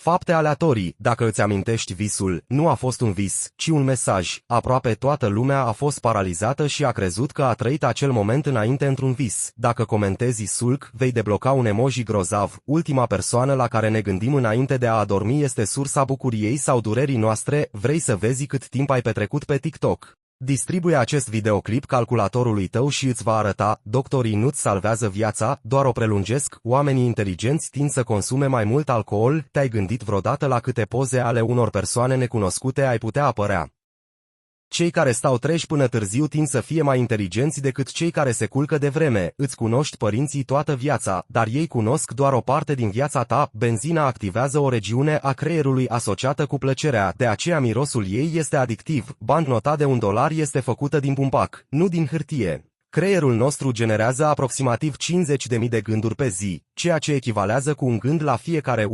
Fapte aleatorii. Dacă îți amintești visul, nu a fost un vis, ci un mesaj. Aproape toată lumea a fost paralizată și a crezut că a trăit acel moment înainte într-un vis. Dacă comentezi sulc, vei debloca un emoji grozav. Ultima persoană la care ne gândim înainte de a adormi este sursa bucuriei sau durerii noastre. Vrei să vezi cât timp ai petrecut pe TikTok? Distribuie acest videoclip calculatorului tău și îți va arăta: doctorii nu-ți salvează viața, doar o prelungesc. Oamenii inteligenți tind să consume mai mult alcool. Te-ai gândit vreodată la câte poze ale unor persoane necunoscute ai putea apărea? Cei care stau treji până târziu tind să fie mai inteligenți decât cei care se culcă devreme. Îți cunoști părinții toată viața, dar ei cunosc doar o parte din viața ta. Benzina activează o regiune a creierului asociată cu plăcerea, de aceea mirosul ei este adictiv. Bancnota de $1 este făcută din bumbac, nu din hârtie. Creierul nostru generează aproximativ 50.000 de gânduri pe zi, ceea ce echivalează cu un gând la fiecare 1,7